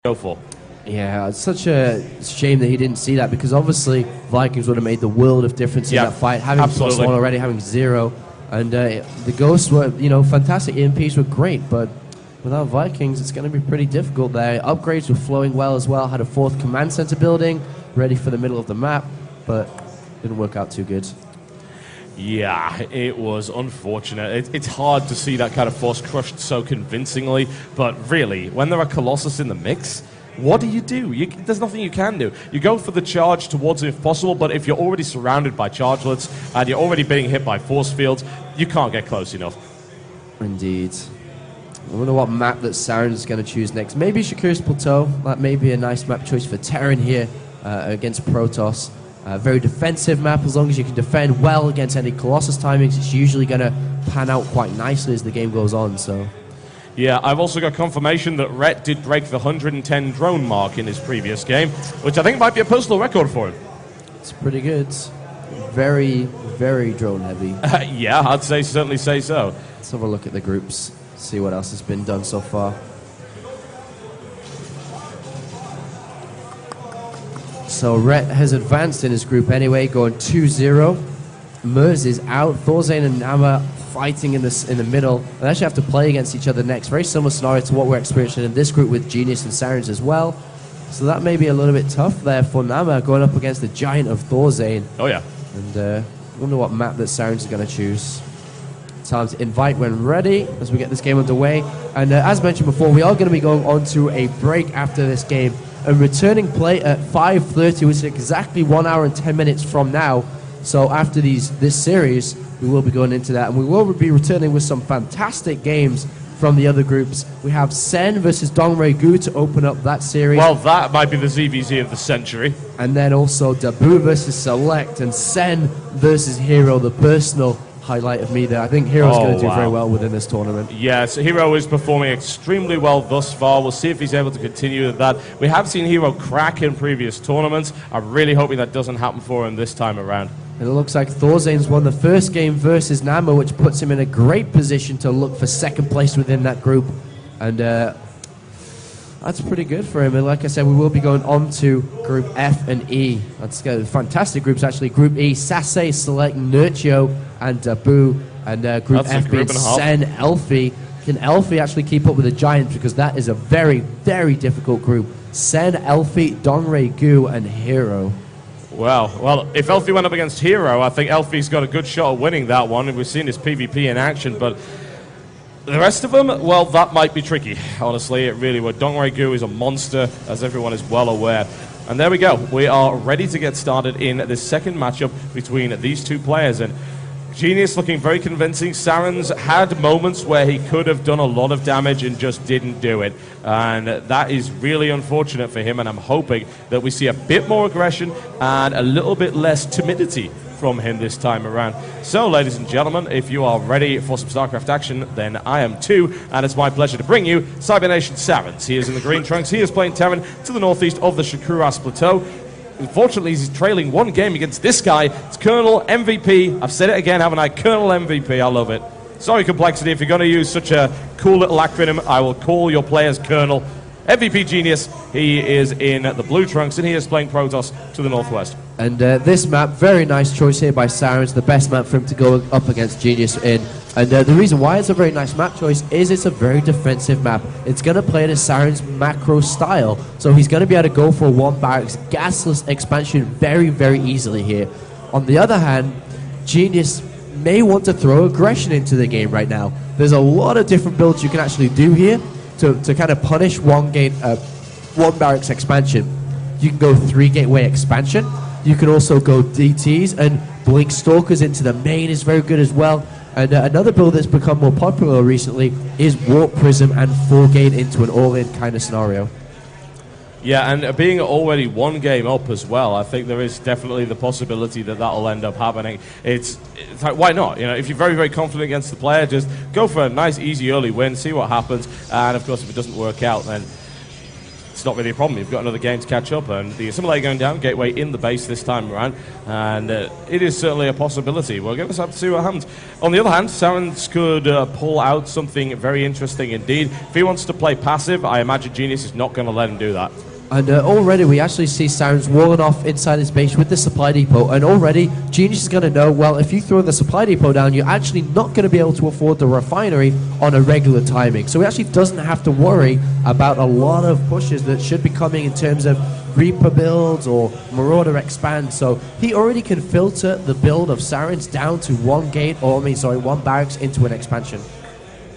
go for. Yeah, it's such a shame that he didn't see that, because obviously Vikings would have made the world of difference in that fight. Having +1 already, having 0. And the Ghosts were, fantastic. EMPs were great, but without Vikings, it's going to be pretty difficult there. Upgrades were flowing well as well. Had a 4th command center building ready for the middle of the map, but didn't work out too good. Yeah, it was unfortunate. It's hard to see that kind of force crushed so convincingly, but really, when there are Colossus in the mix, what do? There's nothing you can do. You go for the charge towards him if possible, but if you're already surrounded by chargelets and you're already being hit by force fields, you can't get close enough. Indeed. I wonder what map that SarenS is going to choose next. Maybe Shakur's Plateau. That may be a nice map choice for Terran here against Protoss. Very defensive map. As long as you can defend well against any Colossus timings, it's usually going to pan out quite nicely as the game goes on. So, yeah, I've also got confirmation that Rhett did break the 110 drone mark in his previous game, which I think might be a personal record for him. It's pretty good. Very, very drone heavy. Yeah, I'd certainly say so. Let's have a look at the groups, see what else has been done so far. So Rhett has advanced in his group anyway, going 2-0. Mers is out. Thorzane and Nama fighting in the middle. They actually have to play against each other next. Very similar scenario to what we're experiencing in this group with Genius and SarenS as well. So that may be a little bit tough there for Nama, going up against the giant of Thorzane. Oh yeah. And I wonder what map that SarenS is going to choose. Time to invite when ready as we get this game underway. And as mentioned before, we are going to be going on to a break after this game. And returning play at 5:30, which is exactly 1 hour and 10 minutes from now. So after this series, we will be going into that. And we will be returning with some fantastic games from the other groups. We have Sen versus Dongray Gu to open up that series. Well, that might be the ZVZ of the century. And then also Dabu versus Select and Sen versus Hero, the personal highlight of me there. I think Hero's going to do very well within this tournament. Yes, Hero is performing extremely well thus far. We'll see if he's able to continue with that. We have seen Hero crack in previous tournaments. I'm really hoping that doesn't happen for him this time around. And it looks like Thorzane's won the first game versus Nama, which puts him in a great position to look for second place within that group. And that's pretty good for him. And like I said, we will be going on to Group F and E. That's fantastic groups, actually. Group E, Sase, Select, Nurchio, and Dabu. And Group F being Sen, Elfie. Can Elfie actually keep up with the Giants? Because that is a very, very difficult group. Sen, Elfie, Dongray Gu, and Hero. Well, if Elfie went up against Hero, I think Elfie's got a good shot of winning that one. We've seen his PvP in action, but the rest of them, well, that might be tricky. Honestly, it really would. Dongray Gu is a monster, as everyone is well aware. And there we go. We are ready to get started in this second matchup between these two players. And Genius looking very convincing. SarenS had moments where he could have done a lot of damage and just didn't do it. And that is really unfortunate for him. And I'm hoping that we see a bit more aggression and a little bit less timidity from him this time around. So, ladies and gentlemen, if you are ready for some StarCraft action, then I am too, and it's my pleasure to bring you Cybernation SarenS. He is in the green trunks. He is playing Terran to the northeast of the Shakuras Plateau. Unfortunately, he's trailing one game against this guy. It's coLMVP. I've said it again, haven't I? coLMVP. I love it. Sorry, Complexity. If you're going to use such a cool little acronym, I will call your players Colonel. MVP.Genius. He is in the blue trunks, and he is playing Protoss to the northwest. And this map, very nice choice here by SarenS. The best map for him to go up against Genius in. And the reason why it's a very nice map choice is it's a very defensive map. It's going to play in a SarenS macro style. So he's going to be able to go for one barracks gasless expansion very, very easily here. On the other hand, Genius may want to throw aggression into the game right now. There's a lot of different builds you can actually do here to kind of punish one barracks expansion. You can go 3 gateway expansion. You can also go DTs, and Blink Stalkers into the main is very good as well. And another build that's become more popular recently is Warp Prism and 4-gate into an all-in kind of scenario. Yeah, and being already one game up as well, I think there is definitely the possibility that that'll end up happening. It's like, why not? You know, if you're very, very confident against the player, just go for a nice, easy early win, see what happens. And of course, if it doesn't work out, then it's not really a problem. You've got another game to catch up, and the assimilator going down, gateway in the base this time around, and it is certainly a possibility. We'll give us up to a hand. On the other hand, SarenS could pull out something very interesting indeed. If he wants to play passive, I imagine Genius is not going to let him do that. And already we actually see SarenS walling off inside his base with the supply depot, and already Genius is going to know, well, if you throw the supply depot down, you're actually not going to be able to afford the refinery on a regular timing. So he actually doesn't have to worry about a lot of pushes that should be coming in terms of Reaper builds or Marauder expand. So he already can filter the build of SarenS down to one barracks into an expansion.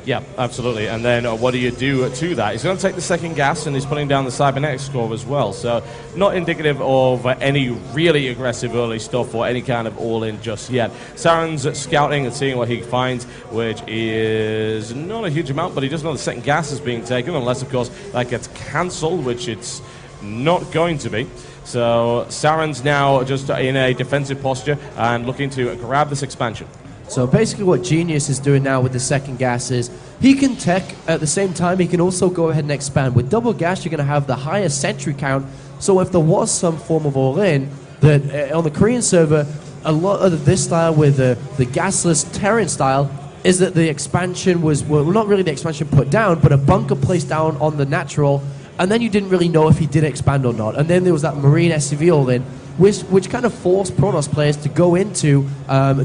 Yeah, absolutely. And then what do you do to that? He's going to take the second gas, and he's putting down the cybernetics score as well. So not indicative of any really aggressive early stuff or any kind of all-in just yet. SarenS scouting and seeing what he finds, which is not a huge amount, but he does know the second gas is being taken, unless, of course, that gets cancelled, which it's not going to be. So SarenS now just in a defensive posture and looking to grab this expansion. So basically what Genius is doing now with the second gas is he can tech at the same time. He can also go ahead and expand. With double gas, you're going to have the highest sentry count. So if there was some form of all-in, that on the Korean server, a lot of this style with the gasless Terran style is that the expansion was, well, not really the expansion put down, but a bunker placed down on the natural, and then you didn't really know if he did expand or not. And then there was that Marine SCV all-in, which kind of forced Protoss players to go into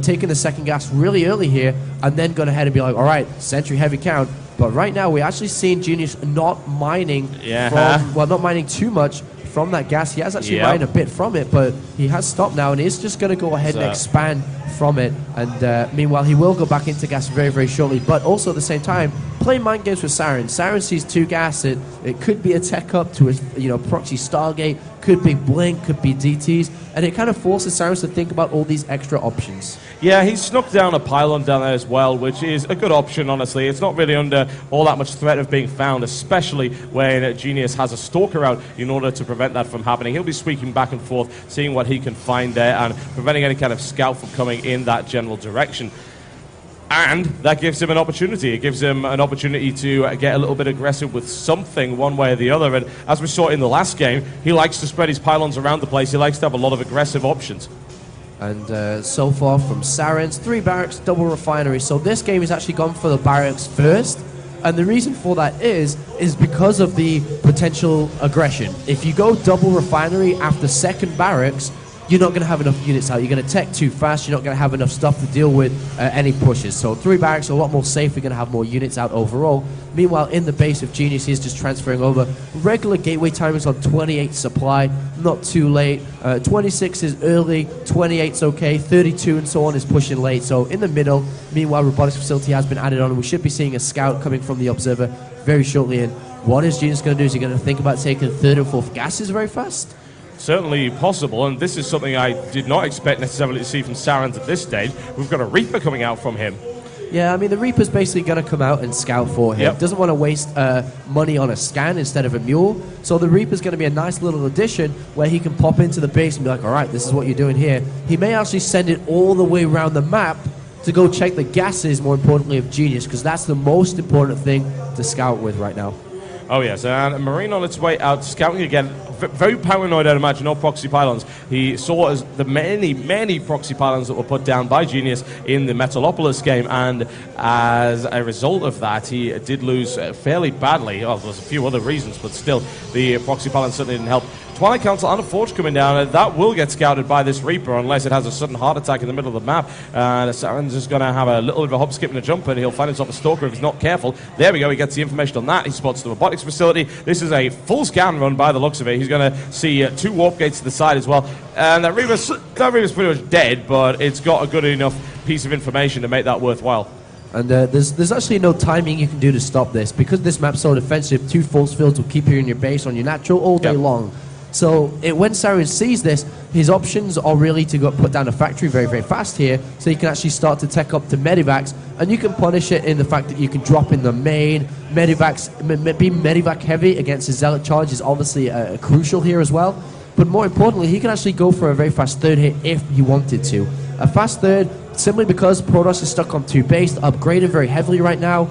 taking the second gas really early here, and then go ahead and be like, all right, sentry heavy count. But right now, we're actually seeing Genius not mining not mining too much from that gas. He has actually mined a bit from it, but he has stopped now, and he's just going to go ahead and expand from it. And meanwhile, he will go back into gas very, very shortly. But also at the same time, play mind games with SarenS. SarenS sees 2 gas. It could be a tech up to a proxy Stargate, could be Blink, could be DTs, and it kind of forces SarenS to think about all these extra options. Yeah, he snuck down a pylon down there as well, which is a good option, honestly. It's not really under all that much threat of being found, especially when Genius has a stalker out in order to prevent that from happening. He'll be sweeping back and forth, seeing what he can find there, and preventing any kind of scout from coming in that general direction. And that gives him an opportunity. It gives him an opportunity to get a little bit aggressive with something one way or the other. And as we saw in the last game, he likes to spread his pylons around the place. He likes to have a lot of aggressive options. And so far from SarenS, 3 barracks, double refinery. So this game is actually gone for the barracks first. And the reason for that is because of the potential aggression. If you go double refinery after second barracks, you're not going to have enough units out. You're going to tech too fast. You're not going to have enough stuff to deal with any pushes. So 3 barracks are a lot more safe. You're going to have more units out overall. Meanwhile, in the base of Genius, he's just transferring over. Regular gateway timings on 28 supply, not too late. 26 is early, 28's okay, 32 and so on is pushing late. So in the middle, meanwhile, robotics facility has been added on, and we should be seeing a scout coming from the observer very shortly. And what is Genius going to do? Is he going to think about taking 3rd and 4th gases very fast? Certainly possible, and this is something I did not expect necessarily to see from SarenS at this stage. We've got a Reaper coming out from him. Yeah, I mean, the Reaper's basically going to come out and scout for him. Yep. Doesn't want to waste money on a scan instead of a mule. So the Reaper's going to be a nice little addition where he can pop into the base and be like, all right, this is what you're doing here. He may actually send it all the way around the map to go check the gases, more importantly, of Genius, because that's the most important thing to scout with right now. Oh, yes, and Marine on its way out, scouting again. Very paranoid, I'd imagine, no proxy pylons. He saw as the many proxy pylons that were put down by Genius in the Metalopolis game, and as a result of that, he did lose fairly badly. Well, there's a few other reasons, but still, the proxy pylons certainly didn't help. Twilight Council and a Forge coming down, and that will get scouted by this Reaper unless it has a sudden heart attack in the middle of the map. SarenS is going to have a little bit of a hop, skip, and a jump, and he'll find himself a Stalker if he's not careful. There we go, he gets the information on that. He spots the robotics facility. This is a full scan run by the looks of it. He's going to see 2 warp gates to the side as well. And that Reaper's pretty much dead, but it's got a good enough piece of information to make that worthwhile. And there's actually no timing you can do to stop this. Because this map's so defensive, 2 force fields will keep you in your base on your natural all day long. So when SarenS sees this, his options are really to go put down a factory very, very fast here, so you can actually start to tech up to Medivacs, and you can punish it in the fact that you can drop in the main. Medivacs, being Medivac heavy against his Zealot charge is obviously crucial here as well. But more importantly, he can actually go for a very fast 3rd hit if he wanted to. A fast 3rd, simply because Protoss is stuck on 2 base, upgraded very heavily right now.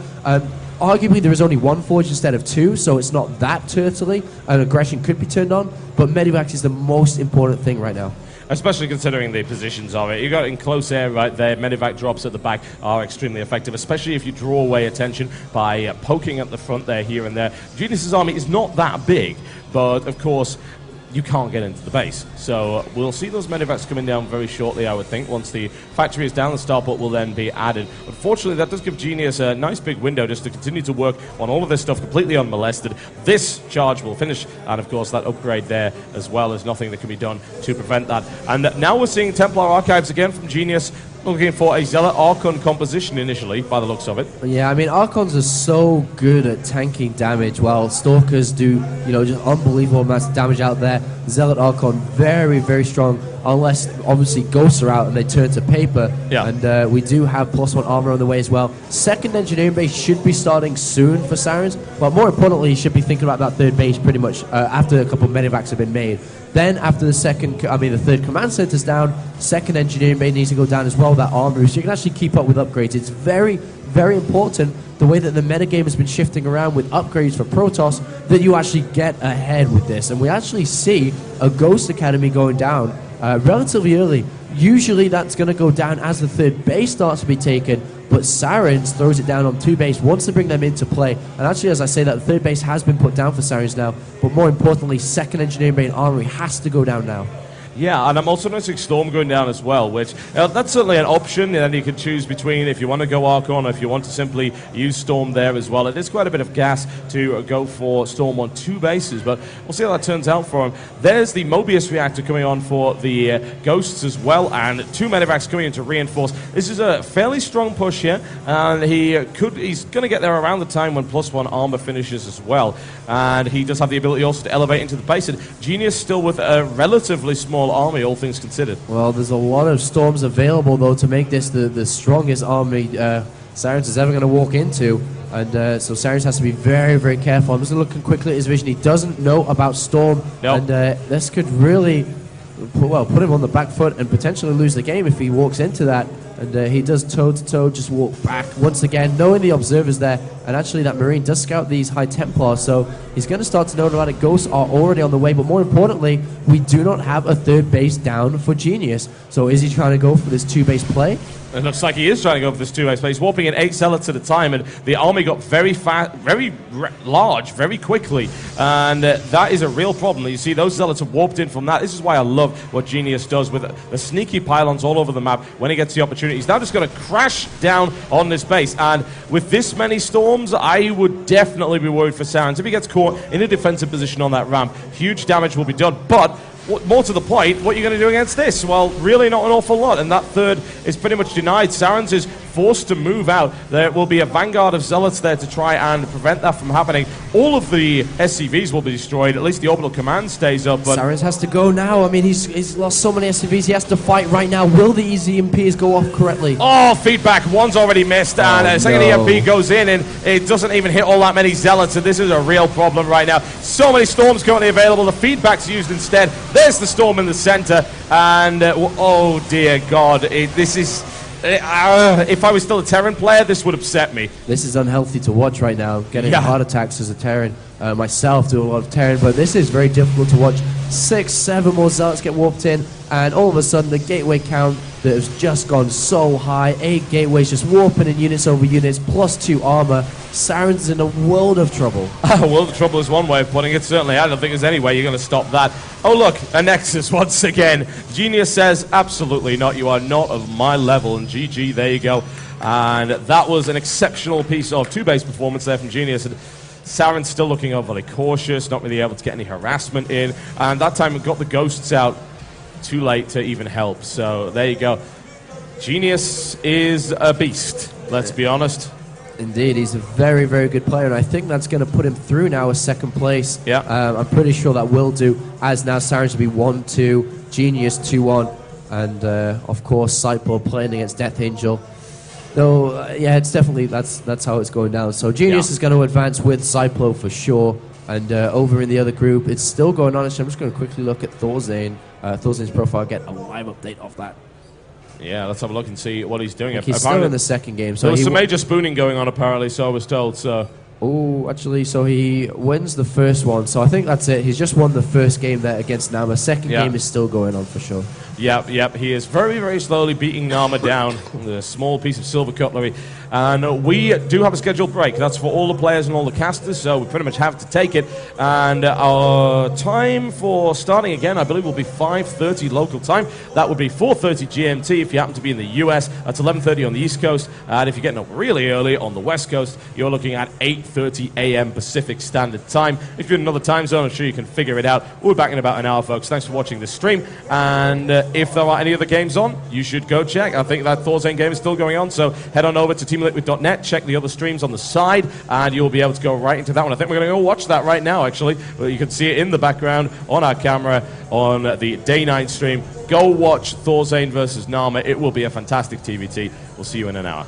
Arguably, there is only one forge instead of two, so it's not that turtly, and aggression could be turned on, but Medivacs is the most important thing right now. Especially considering the positions of it. You got it in close air right there. Medivac drops at the back are extremely effective, especially if you draw away attention by poking at the front there, here and there. Genius's army is not that big, but of course, you can't get into the base. So we'll see those Medivacs coming down very shortly, I would think. Once the factory is down, the starport will then be added. Unfortunately, that does give Genius a nice big window just to continue to work on all of this stuff completely unmolested. This charge will finish, and of course, that upgrade there as well is nothing that can be done to prevent that. And now we're seeing Templar Archives again from Genius, looking for a Zealot Archon composition initially, by the looks of it. Yeah, I mean, Archons are so good at tanking damage, while Stalkers do, you know, just unbelievable amounts of damage out there. Zealot Archon, very, very strong, unless, obviously, Ghosts are out and they turn to paper. Yeah. And we do have +1 armor on the way as well. Second engineering base should be starting soon for SarenS, but more importantly, you should be thinking about that third base pretty much after a couple of Medivacs have been made. Then after the third command center's down, second engineering base needs to go down as well, that armory, so you can actually keep up with upgrades. It's very, very important, the way that the metagame has been shifting around with upgrades for Protoss, that you actually get ahead with this. And we actually see a Ghost Academy going down relatively early. Usually that's going to go down as the third base starts to be taken, but SarenS throws it down on 2 base, wants to bring them into play. And actually, as I say, that the third base has been put down for SarenS now, but more importantly, second engineering base and armory has to go down now. Yeah, and I'm also noticing Storm going down as well, which that's certainly an option, and then you can choose between if you want to go Archon or if you want to simply use Storm there as well. It is quite a bit of gas to go for Storm on 2 bases, but we'll see how that turns out for him. There's the Mobius reactor coming on for the Ghosts as well, and 2 Medivacs coming in to reinforce. This is a fairly strong push here, and he's going to get there around the time when +1 armor finishes as well. And he does have the ability also to elevate into the base. And Genius still with a relatively small army, all things considered. Well, there's a lot of Storms available, though, to make this the strongest army SarenS is ever going to walk into. And so SarenS has to be very, very careful. I'm just looking quickly at his vision. He doesn't know about Storm. Nope. And this could really put him on the back foot and potentially lose the game if he walks into that. And he does toe-to-toe, just walk back once again, knowing the observer's there. And actually that Marine does scout these High Templars, so he's going to start to know about it. Ghosts are already on the way, but more importantly, we do not have a third base down for Genius. So is he trying to go for this 2-base play? It looks like he is trying to go for this 2-base play. He's warping in 8 Zealots at a time, and the army got very fast, very large, very quickly. And that is a real problem. You see, those Zealots have warped in from that. This is why I love what Genius does with the sneaky pylons all over the map when he gets the opportunity. He's now just going to crash down on this base. And with this many Storms, I would definitely be worried for SarenS. If he gets caught in a defensive position on that ramp, huge damage will be done. But more to the point, what are you going to do against this? Well, really not an awful lot, and that third is pretty much denied. SarenS is forced to move out. There will be a vanguard of Zealots there to try and prevent that from happening. All of the SCVs will be destroyed, at least the orbital command stays up. But SarenS has to go now. I mean, he's lost so many SCVs, he has to fight right now. Will the EMPs go off correctly? Oh, feedback, one's already missed, and a second EMP goes in, and it doesn't even hit all that many Zealots, and this is a real problem right now. So many Storms currently available, the feedback's used instead. There's the Storm in the center, and oh dear God, this is... if I was still a Terran player, this would upset me. This is unhealthy to watch right now. Getting heart attacks as a Terran. Myself do a lot of Terran, but this is very difficult to watch. 6, 7 more Zealots get warped in, and all of a sudden the gateway count that has just gone so high. 8 gateways just warping in units over units, +2 armor. SarenS is in a world of trouble. A world of trouble is one way of putting it, certainly. I don't think there's any way you're going to stop that. Oh, look, a Nexus once again. Genius says, absolutely not. You are not of my level. And GG, there you go. And that was an exceptional piece of 2-base performance there from Genius. And SarenS still looking overly cautious, not really able to get any harassment in. And that time we got the Ghosts out too late to even help. So there you go. Genius is a beast, let's be honest. Indeed, he's a very, very good player, and I think that's going to put him through now as second place. Yeah. I'm pretty sure that will do, as now SarenS will be 1-2, Genius 2-1, and of course Cypher playing against Death Angel. Though, yeah, it's definitely, that's how it's going down. So Genius is going to advance with Cypher for sure, and over in the other group, it's still going on. So I'm just going to quickly look at Thorzane. Thorzane's profile, get a live update of that. Yeah, let's have a look and see what he's doing. He's still in the second game. So there was some major spooning going on, apparently, so I was told. So. Oh, actually, so he wins the first one. So I think that's it. He's just won the first game there against Nama. Second game is still going on for sure. Yep. He is very, very slowly beating Nama down with a small piece of silver cutlery. And we do have a scheduled break. That's for all the players and all the casters, so we pretty much have to take it. And our time for starting again, I believe, will be 5:30 local time. That would be 4:30 GMT if you happen to be in the US. That's 11:30 on the East Coast. And if you're getting up really early on the West Coast, you're looking at 8:30 a.m. Pacific Standard Time. If you're in another time zone, I'm sure you can figure it out. We'll be back in about an hour, folks. Thanks for watching this stream. And if there are any other games on, you should go check. I think that Thorzane game is still going on, so head on over to teamliquid.net, check the other streams on the side, and you'll be able to go right into that one. I think we're going to go watch that right now, actually. You can see it in the background on our camera on the Day 9 stream. Go watch Thorzane versus Nama. It will be a fantastic TVT. We'll see you in an hour.